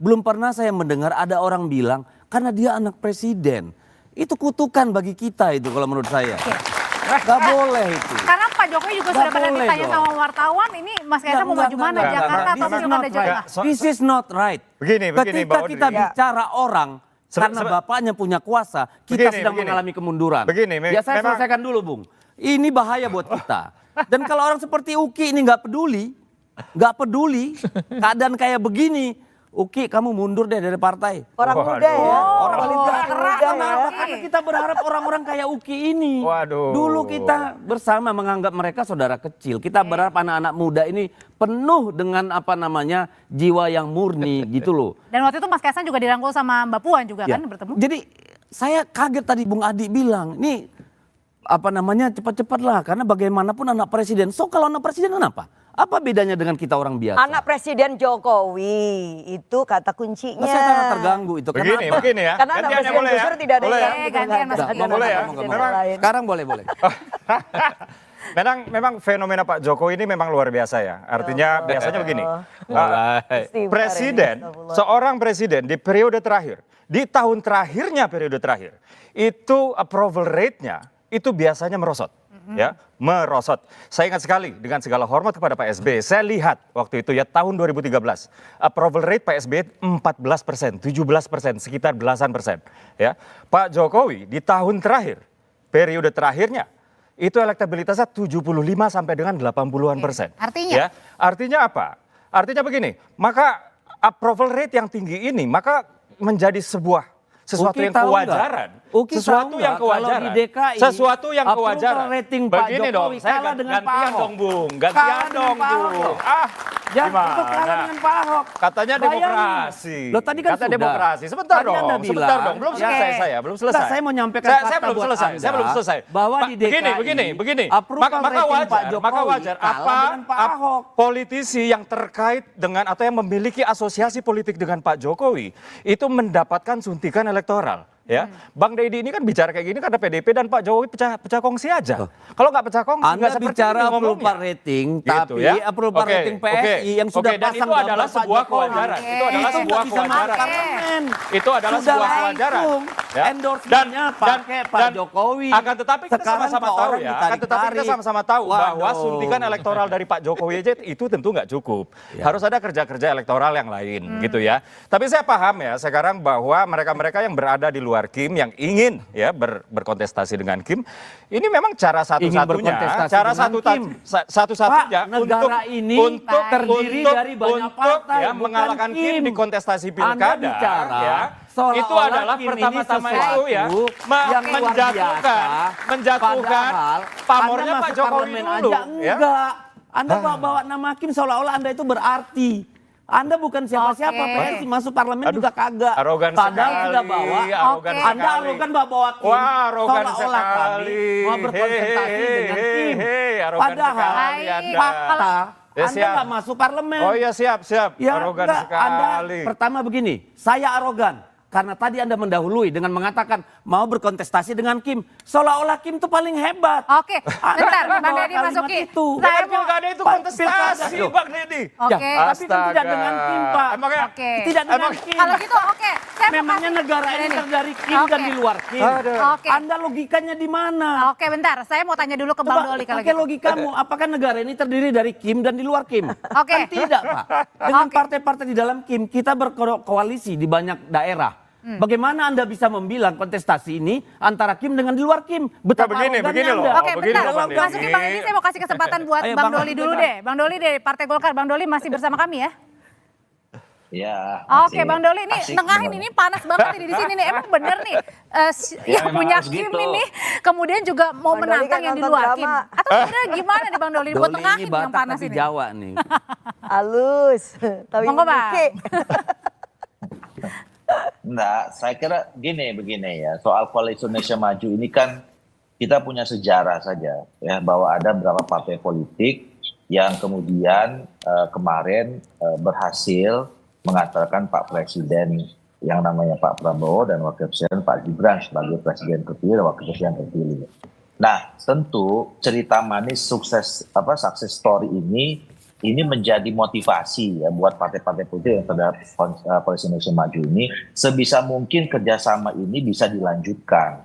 Belum pernah saya mendengar ada orang bilang karena dia anak presiden. Itu kutukan bagi kita itu kalau menurut saya. Gak boleh itu. Karena Pak Jokowi juga Nggak sudah pernah boleh ditanya dong. sama wartawan, ini Mas Kaisang mau maju mana, Nggak, Jakarta atau This is Pilkada not Jawa right. Tengah? This is not right. Begini, Ketika Mbak kita Audrey. bicara orang karena Sebe- bapaknya punya kuasa, kita Begini, sedang begini. mengalami kemunduran. Begini, Ya saya memang- selesaikan dulu, Bung. Ini bahaya buat kita. Dan kalau orang seperti Uki ini nggak peduli keadaan kayak begini, Uki kamu mundur deh dari partai. Orang Waduh. muda ya. Orang Kualitas muda muda ya. karena kita berharap orang-orang kayak Uki ini. Waduh. Dulu kita bersama menganggap mereka saudara kecil. Kita berharap anak-anak muda ini penuh dengan jiwa yang murni gitu loh. Dan waktu itu Mas Kaisang juga dirangkul sama Mbak Puan juga Ya. kan bertemu? Jadi saya kaget tadi Bung Adi bilang, nih cepat-cepat lah karena bagaimanapun anak presiden. So kalau anak presiden kenapa? Apa bedanya dengan kita orang biasa? Anak Presiden Jokowi itu kata kuncinya. Nah, saya sangat terganggu itu. Begini ya. Karena anak Gantian ya, Presiden boleh ya? Gus Dur tidak ada Boleh ya? yang Gantian, Mas. Boleh ya? Memang Sekarang boleh. Memang fenomena Pak Jokowi ini memang luar biasa ya. Artinya biasanya begini. Seorang presiden di periode terakhir, di tahun terakhirnya periode terakhir, itu approval rate-nya itu biasanya merosot. Ya, merosot. Saya ingat sekali dengan segala hormat kepada Pak SBY, saya lihat waktu itu ya tahun 2013, approval rate Pak SBY 14%, 17%, sekitar belasan persen. Ya, Pak Jokowi di tahun terakhir, periode terakhirnya, itu elektabilitasnya 75 sampai dengan 80-an persen. Artinya? Ya, artinya apa? Artinya begini, maka approval rate yang tinggi ini, maka menjadi sesuatu Uki yang tahu kewajaran. nggak? Uki Sesuatu tahu yang nggak kalau kewajaran. di DKI, Sesuatu yang approval kewajaran. rating Pak Begini Jokowi dong, saya kalah dengan Pak gantian Ahok. dong Bung, Kalah gantian dengan dong Pak Ahok Bung. dong. Gimana? Itu kalah dengan Pak Ahok. Katanya Bayangin. demokrasi. Loh, tadi kan Kata sudah. demokrasi. Sebentar Tadi dong, Anda sebentar bilang, dong. Belum ya. selesai saya, belum selesai. Nah, saya mau nyampaikan saya fakta belum buat selesai, Anda saya belum selesai. bahwa di DKI begini. approval Maka rating Pak wajar, Jokowi maka wajar kalah dengan Pak Ahok. politisi yang terkait dengan atau yang memiliki asosiasi politik dengan Pak Jokowi itu mendapatkan suntikan elektoral. ya. Bang Deddy ini kan bicara kayak gini karena PDP dan Pak Jokowi pecah kongsi aja. Kalau nggak pecah kongsi Anda nggak seperti bicara ini approval ngomongnya. rating, Gitu tapi ya. approval Oke, rating PSI yang sudah dan pasang itu adalah gambar Pak sebuah Jokowi. kewajaran. Oke. Itu adalah Itu sebuah nggak bisa masuk kewajaran. parlemen. Itu adalah Sudah sebuah kewajaran. langsung endorsement-nya pakai Pak Jokowi. Akan tetapi kita Sekarang sama-sama ke tahu orang ya. Akan tetapi kita ditarik-tarik. sama-sama tahu bahwa Waduh. suntikan elektoral dari Pak Jokowi aja itu tentu nggak cukup. Harus ada kerja-kerja elektoral yang lain gitu ya. Tapi saya paham ya sekarang bahwa mereka-mereka yang berada di luar Kim yang ingin ya berkontestasi dengan Kim, ini memang cara satu-satunya, berkontestasi cara dengan Kim. satu-satunya Pak, negara ini terdiri dari banyak partai, ya, bukan mengalahkan Kim Kim. di kontestasi Anda pilkada bicara ya. seolah-olah Itu adalah Kim ini pertama-tama itu sesuatu ya yang luar menjatuhkan Padahal pamornya Anda Pak masuk Jokowi parlemen dulu aja ya. enggak. Anda bawa nama Kim seolah-olah Anda itu berarti. Anda bukan siapa-siapa, Oke. PSI masuk parlemen juga kagak. Arogan Padahal sekali, sudah bawa. arogan Oke. Anda sekali. arogan bawa Kim. Wah, arogan seolah-olah kami sekali. mau berkonsentrasi dengan Kim. Arogan Padahal sekali Anda. fakta Ya, Anda siap. nggak masuk parlemen. Oh iya siap. Ya, Arogan enggak, Anda sekali. pertama begini, saya arogan. Karena tadi Anda mendahului dengan mengatakan mau berkontestasi dengan Kim. Seolah-olah Kim itu paling hebat. Oke, Anda bentar, bawa Bang Deddy kalimat masuki. itu. Saya Dengan mau, pilkada itu Pak, kontestasi pilkada. Bang Deddy. Oke. Ya, tapi kan tidak Astaga. dengan Kim, Pak. Emangnya? Oke. Tidak dengan Emang- Kim. Kalau gitu oke. Saya mau Memangnya kasih- negara ini Ini. terdiri Kim Oke. dan di luar Kim. Oke. Anda logikanya di mana? Oke, bentar. Saya mau tanya dulu ke Bang Coba Doli kalau pakai gitu. logikamu, apakah negara ini terdiri dari Kim dan di luar Kim? Oke. Kan tidak, Pak. Dengan Oke. partai-partai di dalam Kim, kita berkoalisi di banyak daerah. Bagaimana Anda bisa membilang kontestasi ini antara Kim dengan di luar Kim? Betapa begini arogannya loh. Anda. Oke, begini bentar. loh, Bang Deddy. Masuki Bang Deddy, saya mau kasih kesempatan buat Ayo, Bang Bang Doli Deddy, dulu Bang. deh. Bang Doli dari Partai Golkar. Bang Doli masih bersama kami ya? Ya. Oke, Bang Doli ini asik nengahin memang. ini panas banget ini di sini nih. Emang bener nih yang memang punya harus Kim gitu. ini kemudian juga mau Bang Doli menantang kan yang di nonton luar drama. Kim. Atau sebenarnya gimana nih Bang Doli buat Doli tengahin ini yang Batak panas tapi ini? Jawa nih. Halus. Tapi Monggo, Bang. Muki. Enggak, saya kira begini ya, soal koalisi Indonesia Maju ini kan kita punya sejarah saja ya, bahwa ada beberapa partai politik yang kemudian kemarin berhasil mengantarkan Pak Presiden yang namanya Pak Prabowo dan Wakil Presiden Pak Gibran sebagai Presiden terpilih dan Wakil Presiden terpilih. Nah, tentu cerita manis success story ini menjadi motivasi ya buat partai-partai politik yang terhadap Koalisi Indonesia Maju ini, sebisa mungkin kerjasama ini bisa dilanjutkan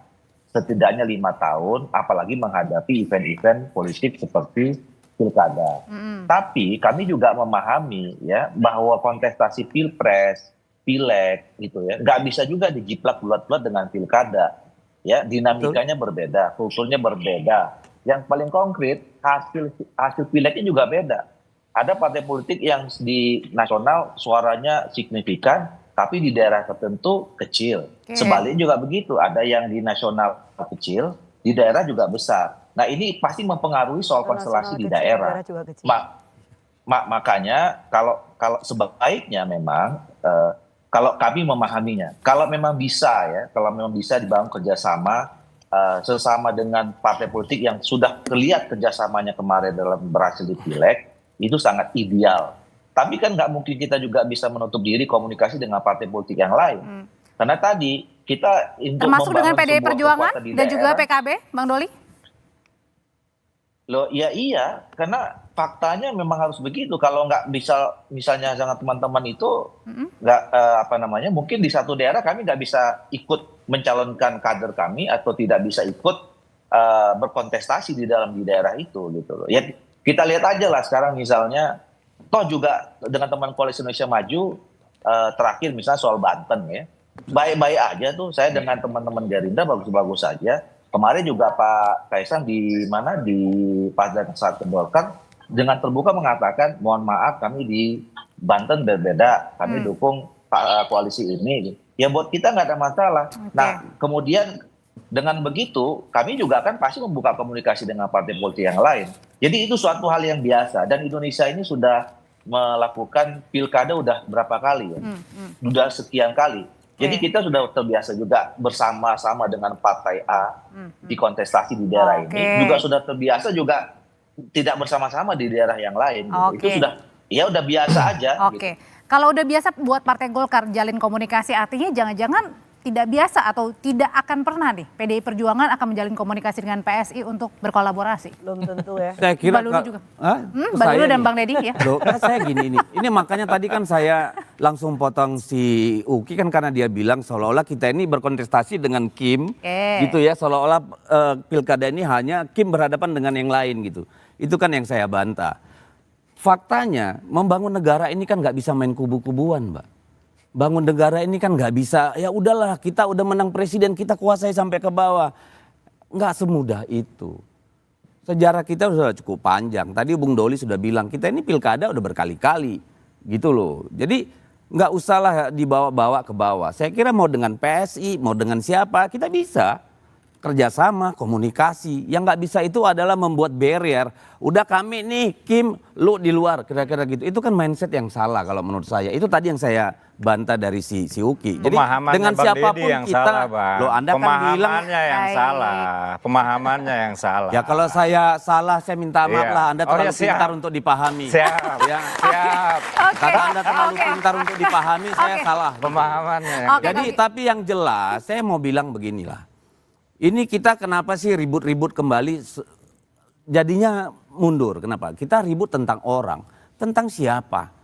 setidaknya 5 tahun, apalagi menghadapi event-event politik seperti pilkada. Tapi kami juga memahami ya bahwa kontestasi pilpres, pileg gitu ya, nggak bisa juga dijiplak bulat-bulat dengan pilkada. Ya, dinamikanya berbeda, kulturnya berbeda. Yang paling konkret hasil pilegnya juga beda. Ada partai politik yang di nasional suaranya signifikan, tapi di daerah tertentu kecil. Oke. Sebaliknya juga begitu, ada yang di nasional kecil, di daerah juga besar. Nah ini pasti mempengaruhi soal konstelasi di daerah. Juga kecil. Makanya kalau sebaiknya memang kalau kami memahaminya, kalau memang bisa dibangun kerjasama sesama dengan partai politik yang sudah terlihat kerjasamanya kemarin dalam berhasil di pileg, itu sangat ideal. Tapi kan nggak mungkin kita juga bisa menutup diri komunikasi dengan partai politik yang lain. Karena tadi kita untuk Termasuk dengan membangun PDI sebuah Perjuangan kekuatan di dan juga daerah, PKB, Bang Doli? Loh, ya iya, karena faktanya memang harus begitu. Kalau nggak bisa, misalnya dengan teman-teman itu nggak mungkin di satu daerah kami nggak bisa ikut mencalonkan kader kami atau tidak bisa ikut berkontestasi di daerah itu gitu loh. Ya kita lihat aja lah sekarang misalnya, toh juga dengan teman Koalisi Indonesia Maju terakhir misalnya soal Banten ya, baik-baik aja tuh saya dengan teman-teman Gerindra bagus-bagus saja. Kemarin juga Pak Kaisang di Pasdan saat Golkar dengan terbuka mengatakan mohon maaf kami di Banten berbeda, kami dukung koalisi ini. Ya buat kita nggak ada masalah. Nah kemudian dengan begitu kami juga kan pasti membuka komunikasi dengan partai politik yang lain. Jadi itu suatu hal yang biasa dan Indonesia ini sudah melakukan pilkada udah berapa kali ya, sudah sekian kali. Jadi kita sudah terbiasa juga bersama-sama dengan partai A di kontestasi di daerah ini. Juga sudah terbiasa juga tidak bersama-sama di daerah yang lain. Gitu. Itu udah biasa aja. Oke. Kalau udah biasa buat Partai Golkar jalin komunikasi, artinya jangan-jangan tidak biasa atau tidak akan pernah nih PDI Perjuangan akan menjalin komunikasi dengan PSI untuk berkolaborasi? Belum tentu ya. Saya kira Mbak Lulu juga. Hah? Mbak Lulu Saya dan nih. Bang Deddy ya. Loh, kan saya gini ini makanya tadi kan saya langsung potong si Uki kan karena dia bilang seolah-olah kita ini berkontestasi dengan Kim gitu ya, seolah-olah pilkada ini hanya Kim berhadapan dengan yang lain gitu. Itu kan yang saya bantah. Faktanya membangun negara ini kan nggak bisa main kubu-kubuan, Mbak. Bangun negara ini kan nggak bisa, ya udahlah kita udah menang presiden kita kuasai sampai ke bawah. Nggak semudah itu. Sejarah kita sudah cukup panjang. Tadi Bung Doli sudah bilang kita ini pilkada udah berkali-kali gitu loh. Jadi nggak usahlah dibawa-bawa ke bawah. Saya kira mau dengan PSI, mau dengan siapa kita bisa kerjasama, komunikasi. Yang nggak bisa itu adalah membuat barrier. Udah kami nih Kim, lu di luar kira-kira gitu. Itu kan mindset yang salah kalau menurut saya. Itu tadi yang saya bantah dari si Uki. Jadi Pemahamannya dengan Bang siapapun Deddy yang kita, salah, Bang. loh Anda kan bilang Pemahamannya yang Baik. salah. Pemahamannya yang salah. ya kalau saya salah saya minta maaf Iya. lah. Anda Oh, terlalu ya, siap. pintar untuk dipahami. Siap, Ya. siap. Karena Anda terlalu Oke. pintar untuk dipahami, saya Oke. salah. Pemahamannya yang Oke, Jadi tapi yang jelas saya mau bilang beginilah. Ini kita kenapa sih ribut-ribut kembali jadinya mundur. Kenapa? Kita ribut tentang orang. Tentang siapa?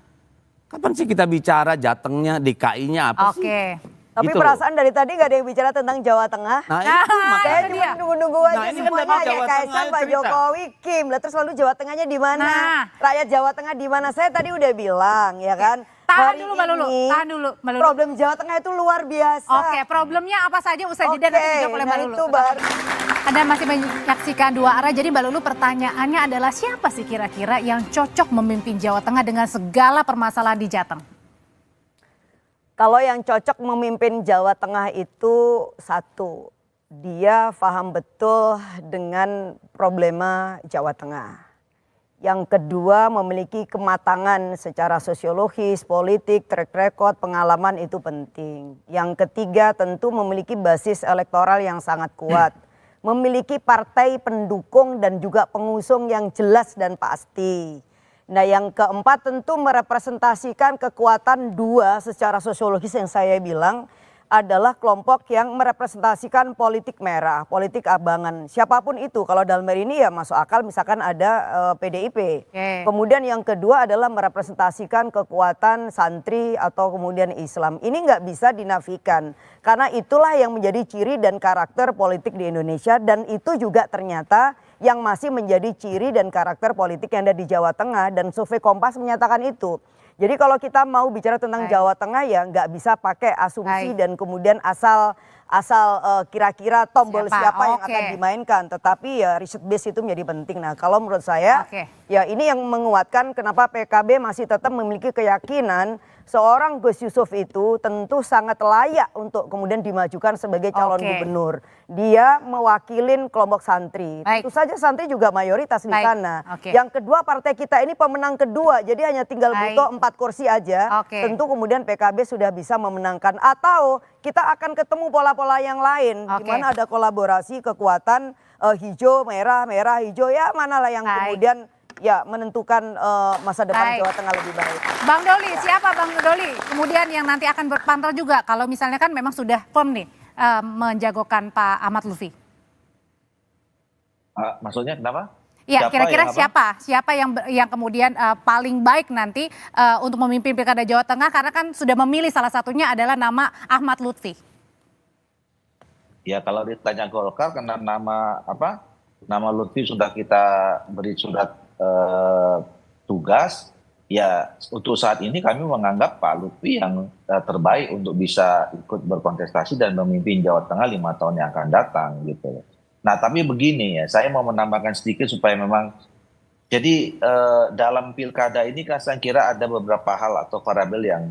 Kapan sih kita bicara Jatengnya, DKI-nya apa sih? Oke. Tapi Gitu loh. perasaan dari tadi gak ada yang bicara tentang Jawa Tengah. Nah itu Saya makanya. itu cuma dia. nunggu-nunggu aja Nah, ini kan semuanya dari ya Jawa Kaisang, Tengah Pak cerita. Jokowi, Kim. Lah terus lalu Jawa Tengahnya di mana? Nah. Rakyat Jawa Tengah di mana? Saya tadi udah bilang ya kan. Tahan Hari dulu Mbak Lulu, ini tahan dulu Mbak Lulu. Problem Jawa Tengah itu luar biasa. Oke, problemnya apa saja usai jeda nanti dijawab oleh Mbak nah Lulu. itu baru. Anda masih menyaksikan Dua Arah. Jadi Mbak Lulu pertanyaannya adalah siapa sih kira-kira yang cocok memimpin Jawa Tengah dengan segala permasalahan di Jateng? Kalau yang cocok memimpin Jawa Tengah itu satu, dia paham betul dengan problema Jawa Tengah. Yang kedua memiliki kematangan secara sosiologis, politik, track record, pengalaman itu penting. Yang ketiga tentu memiliki basis elektoral yang sangat kuat. Memiliki partai pendukung dan juga pengusung yang jelas dan pasti. Nah yang keempat tentu merepresentasikan kekuatan dua secara sosiologis yang saya bilang adalah kelompok yang merepresentasikan politik merah, politik abangan. Siapapun itu, kalau dalam hari ini ya masuk akal misalkan ada PDIP. Oke. Kemudian yang kedua adalah merepresentasikan kekuatan santri atau kemudian Islam. Ini nggak bisa dinafikan. Karena itulah yang menjadi ciri dan karakter politik di Indonesia. Dan itu juga ternyata yang masih menjadi ciri dan karakter politik yang ada di Jawa Tengah. Dan survei Kompas menyatakan itu. Jadi kalau kita mau bicara tentang Baik. Jawa Tengah ya nggak bisa pakai asumsi Baik. dan kemudian asal kira-kira tombol siapa yang Oke. akan dimainkan. Tetapi ya riset base itu menjadi penting. Nah kalau menurut saya Oke. ya ini yang menguatkan kenapa PKB masih tetap memiliki keyakinan seorang Gus Yusuf itu tentu sangat layak untuk kemudian dimajukan sebagai calon Oke. gubernur. Dia mewakilin kelompok santri. Baik. Tentu saja santri juga mayoritas di Baik. sana. Oke. Yang kedua partai kita ini pemenang kedua. Jadi hanya tinggal Baik. butuh 4 kursi aja. Oke. Tentu kemudian PKB sudah bisa memenangkan. Atau kita akan ketemu pola-pola yang lain. Di Oke. mana ada kolaborasi kekuatan hijau, merah, merah, hijau. Ya manalah yang Baik. kemudian ya menentukan masa depan Baik. Jawa Tengah lebih baik. Bang Doli, siapa Bang Doli? Kemudian yang nanti akan berpantau juga kalau misalnya kan memang sudah firm nih menjagokan Pak Ahmad Lutfi. Maksudnya kenapa? Ya, Siapa kira-kira yang apa? siapa yang kemudian paling baik nanti untuk memimpin Pilkada Jawa Tengah karena kan sudah memilih salah satunya adalah nama Ahmad Lutfi. Ya kalau ditanya Golkar karena nama apa? Nama Lutfi sudah kita beri surat tugas. Ya untuk saat ini kami menganggap Pak Lutfi yang terbaik untuk bisa ikut berkontestasi dan memimpin Jawa Tengah 5 tahun yang akan datang gitu. Nah tapi begini ya, saya mau menambahkan sedikit supaya memang jadi dalam pilkada ini kan saya kira ada beberapa hal atau variabel yang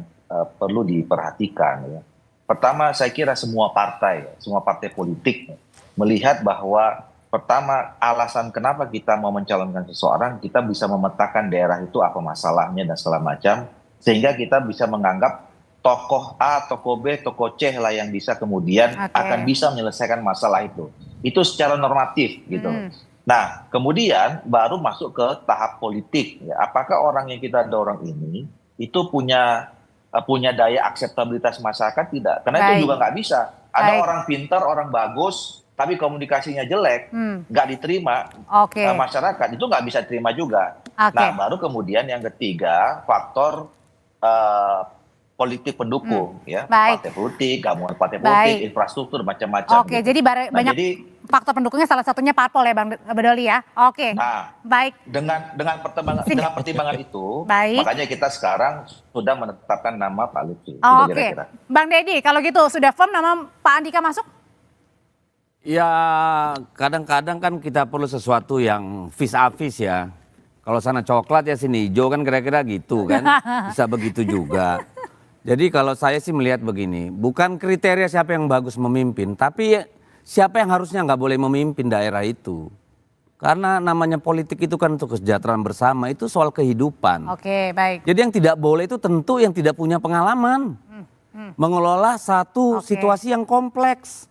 perlu diperhatikan ya. Pertama saya kira semua partai politik melihat bahwa pertama alasan kenapa kita mau mencalonkan seseorang, kita bisa memetakan daerah itu apa masalahnya dan segala macam, sehingga kita bisa menganggap tokoh A, tokoh B, tokoh C lah yang bisa kemudian akan bisa menyelesaikan masalah itu. Itu secara normatif gitu. Nah kemudian baru masuk ke tahap politik. Ya. Apakah orang yang kita dorong ini itu punya daya akseptabilitas masyarakat tidak? Karena itu juga nggak bisa. Ada Baik. orang pintar, orang bagus, tapi komunikasinya jelek, nggak diterima Oke. masyarakat, itu nggak bisa terima juga. Oke. Nah, baru kemudian yang ketiga, faktor politik pendukung, ya, Baik. partai politik, gabungan partai Baik. politik, infrastruktur macam-macam. Oke, gitu. jadi Nah, banyak jadi, faktor pendukungnya, salah satunya parpol ya Bang Doli ya. Oke. nah, Baik. dengan pertimbangan itu, Baik. makanya kita sekarang sudah menetapkan nama Pak Lutfi. Itu Oke. kira-kira. Bang Deddy, kalau gitu sudah firm nama Pak Andika masuk? Ya kadang-kadang kan kita perlu sesuatu yang vis-a-vis ya. Kalau sana coklat ya sini hijau kan kira-kira gitu kan. Bisa begitu juga. Jadi kalau saya sih melihat begini, bukan kriteria siapa yang bagus memimpin, tapi siapa yang harusnya nggak boleh memimpin daerah itu. Karena namanya politik itu kan untuk kesejahteraan bersama, itu soal kehidupan. Oke, baik. Jadi yang tidak boleh itu tentu yang tidak punya pengalaman. Mengelola satu Oke. situasi yang kompleks.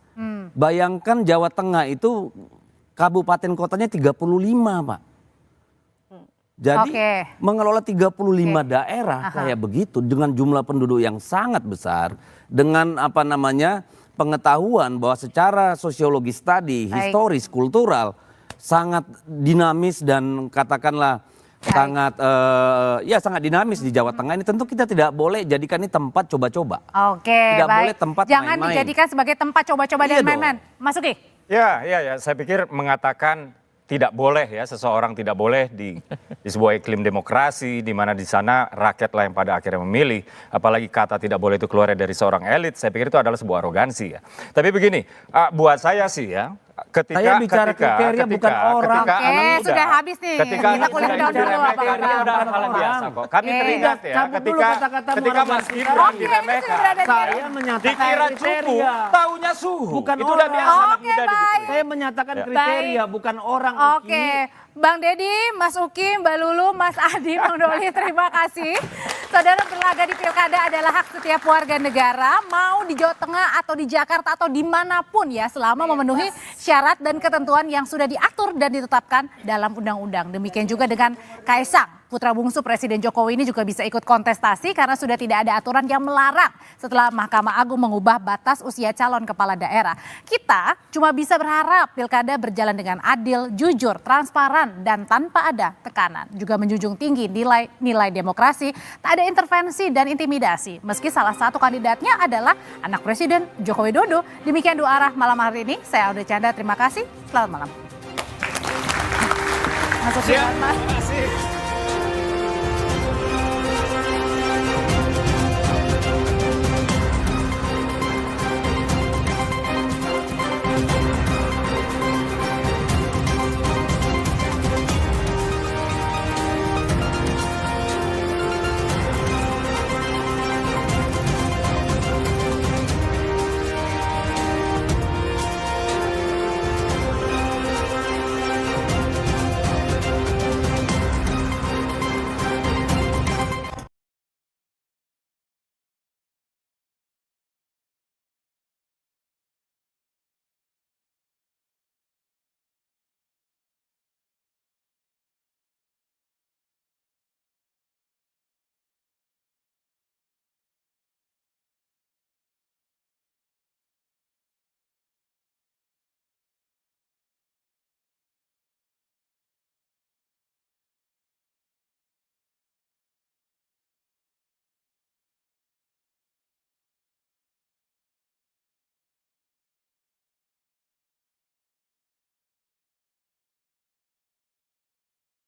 Bayangkan Jawa Tengah itu kabupaten kotanya 35, Pak. Jadi Oke. mengelola 35 Oke. daerah kayak begitu dengan jumlah penduduk yang sangat besar, dengan pengetahuan bahwa secara sosiologis tadi, Baik. historis, kultural sangat dinamis dan katakanlah Baik. sangat dinamis di Jawa Tengah ini, tentu kita tidak boleh jadikan ini tempat coba-coba. Oke, Tidak baik. boleh tempat Jangan main-main. dijadikan sebagai tempat coba-coba Iya dan main-main. Mas Uki? Ya, saya pikir mengatakan tidak boleh ya, seseorang tidak boleh di sebuah iklim demokrasi di mana di sana rakyatlah yang pada akhirnya memilih, apalagi kata tidak boleh itu keluar dari seorang elit, saya pikir itu adalah sebuah arogansi ya. Tapi begini, buat saya sih ya, Saya bicara kriteria bukan orang. ketika Oke, anak muda, sudah habis nih. ketika Kita anak kulik muda down itu dulu, diremehkan, Bapak-Bapak. ini udah hal yang biasa kok. Kami Oke. teringat ya, Cabut dulu kata-kata ketika Mas meroganti. Gibran Oke, ini diremehkan, sudah berada di Saya menyatakan dikira cupu, kriteria. taunya suhu. Bukan Itu udah orang. biasa anak Oke, muda baik. digituin. Saya menyatakan Ya. kriteria bukan orang. Oke, Bang Deddy, Mas Uki, Mbak Lulu, Mas Adi, Bang Doli, terima kasih. Saudara, berlaga di pilkada adalah hak setiap warga negara, mau di Jawa Tengah atau di Jakarta atau dimanapun ya, selama memenuhi syarat dan ketentuan yang sudah diatur dan ditetapkan dalam undang-undang. Demikian juga dengan Kaisang. Putra bungsu Presiden Jokowi ini juga bisa ikut kontestasi karena sudah tidak ada aturan yang melarang setelah Mahkamah Agung mengubah batas usia calon kepala daerah. Kita cuma bisa berharap pilkada berjalan dengan adil, jujur, transparan, dan tanpa ada tekanan. Juga menjunjung tinggi nilai demokrasi, tak ada intervensi dan intimidasi. Meski salah satu kandidatnya adalah anak Presiden Joko Widodo. Demikian dua arah malam hari ini. Saya Aude Chandra, terima kasih. Selamat malam. Mas Uki, selamat malam.